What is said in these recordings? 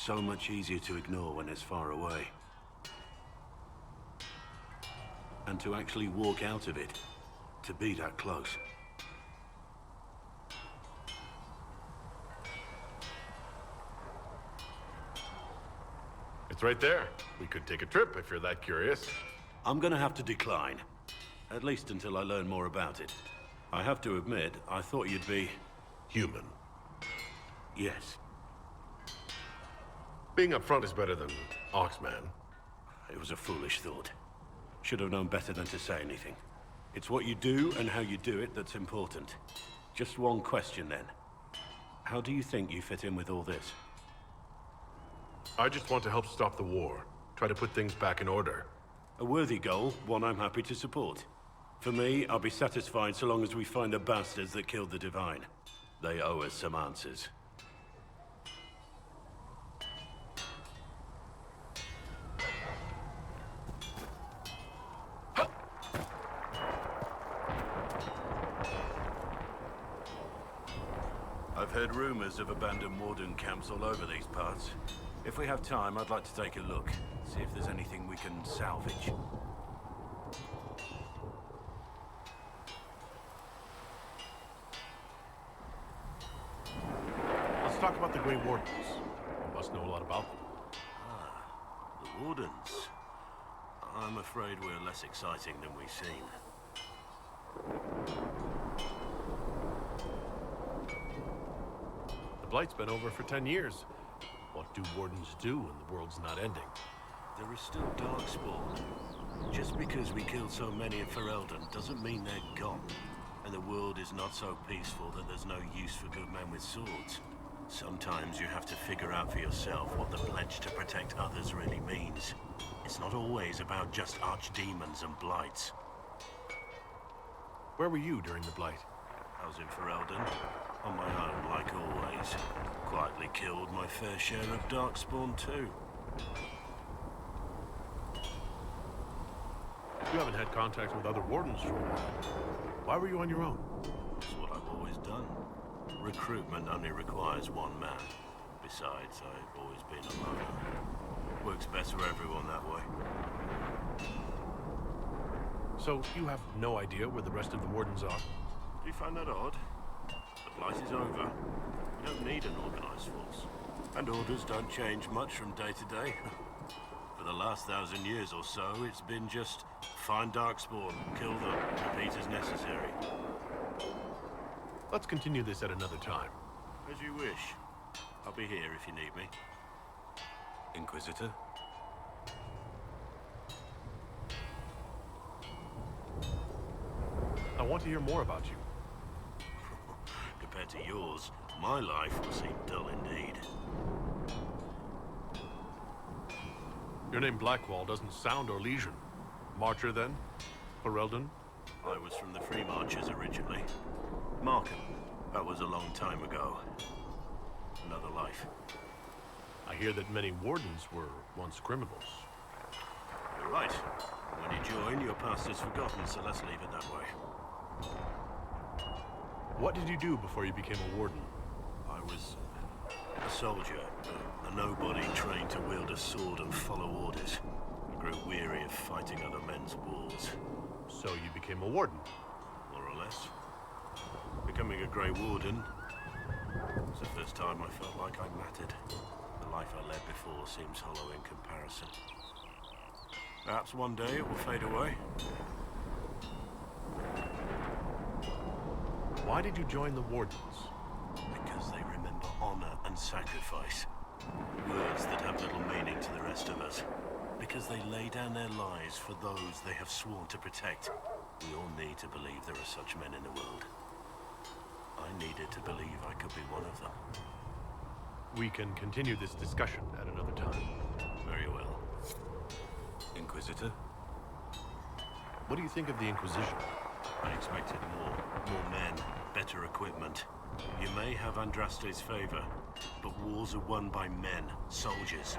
so much easier to ignore when it's far away. And to actually walk out of it, to be that close. It's right there. We could take a trip if you're that curious. I'm gonna have to decline. At least until I learn more about it. I have to admit, I thought you'd be... Human. Yes. Being upfront is better than Oxman. It was a foolish thought. Should have known better than to say anything. It's what you do and how you do it that's important. Just one question then. How do you think you fit in with all this? I just want to help stop the war. Try to put things back in order. A worthy goal, one I'm happy to support. For me, I'll be satisfied so long as we find the bastards that killed the Divine. They owe us some answers. I've heard rumors of abandoned Warden camps all over these parts. If we have time, I'd like to take a look. See if there's anything we can salvage. Let's talk about the Grey Wardens. You must know a lot about them. The Wardens. I'm afraid we're less exciting than we seem. The Blight's been over for 10 years. What do Wardens do when the world's not ending? There is still Darkspawn. Just because we killed so many in Ferelden doesn't mean they're gone. And the world is not so peaceful that there's no use for good men with swords. Sometimes you have to figure out for yourself what the pledge to protect others really means. It's not always about just archdemons and blights. Where were you during the Blight? I was in Ferelden, on my own like always. Quietly killed my fair share of Darkspawn too. You haven't had contact with other Wardens for a while. Why were you on your own? It's what I've always done. Recruitment only requires one man. Besides, I've always been a loner. Works best for everyone that way. So you have no idea where the rest of the Wardens are? Do you find that odd? The Blight is over. We don't need an organized force. And orders don't change much from day to day. For the last 1,000 years or so, it's been just find Darkspawn, kill them, repeat as necessary. Let's continue this at another time. As you wish. I'll be here if you need me. Inquisitor? I want to hear more about you. Compared to yours, my life will seem dull indeed. Your name Blackwall doesn't sound Orlesian. Marcher, then? Ferelden? I was from the Free Marchers originally. Markham. That was a long time ago. Another life. I hear that many Wardens were once criminals. You're right. When you join, your past is forgotten, so let's leave it that way. What did you do before you became a Warden? I was a soldier, a nobody trained to wield a sword and follow orders. I grew weary of fighting other men's wars. So you became a Warden? More or less. Becoming a Grey Warden was the first time I felt like I mattered. The life I led before seems hollow in comparison. Perhaps one day it will fade away. Why did you join the Wardens? Because they remember honor and sacrifice. Words that have little meaning to the rest of us. Because they lay down their lives for those they have sworn to protect. We all need to believe there are such men in the world. I needed to believe I could be one of them. We can continue this discussion at another time. Very well. Inquisitor? What do you think of the Inquisition? I expected more. More men, better equipment. You may have Andraste's favor, but wars are won by men, soldiers.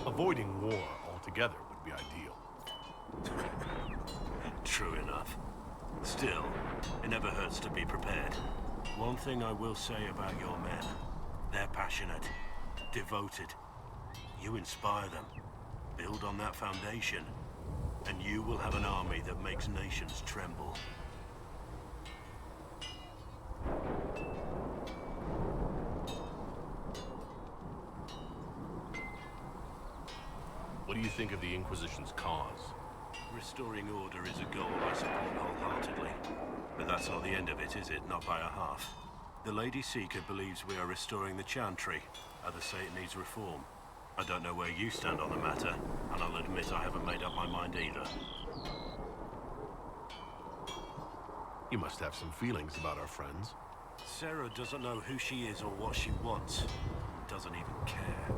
Avoiding war altogether would be ideal. True enough. Still, it never hurts to be prepared. One thing I will say about your men. They're passionate, devoted. You inspire them. Build on that foundation, and you will have an army that makes nations tremble. What do you think of the Inquisition's cause? Restoring order is a goal I support wholeheartedly. But that's not the end of it, is it? Not by a half. The Lady Seeker believes we are restoring the Chantry. Others say it needs reform. I don't know where you stand on the matter, and I'll admit I haven't made up my mind either. You must have some feelings about our friends. Sarah doesn't know who she is or what she wants. Doesn't even care.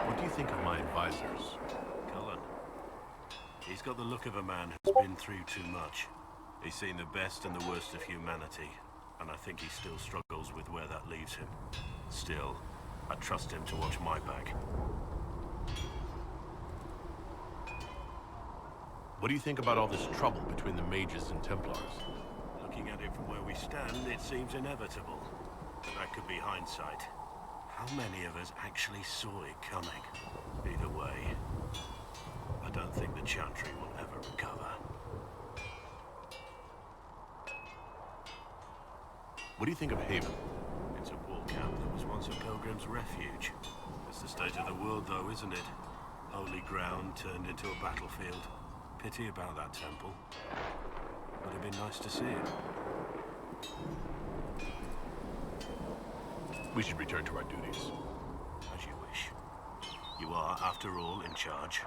What do you think of my advisors? Cullen. He's got the look of a man who's been through too much. He's seen the best and the worst of humanity, and I think he still struggles with where that leaves him. Still, I trust him to watch my back. What do you think about all this trouble between the mages and Templars? Looking at it from where we stand, it seems inevitable. But that could be hindsight. How many of us actually saw it coming? Either way, I don't think the Chantry will ever recover. What do you think of Haven? It's a war camp that was once a pilgrim's refuge. It's the state of the world, though, isn't it? Holy ground turned into a battlefield. Pity about that temple. Would have been nice to see it. We should return to our duties. As you wish. You are, after all, in charge.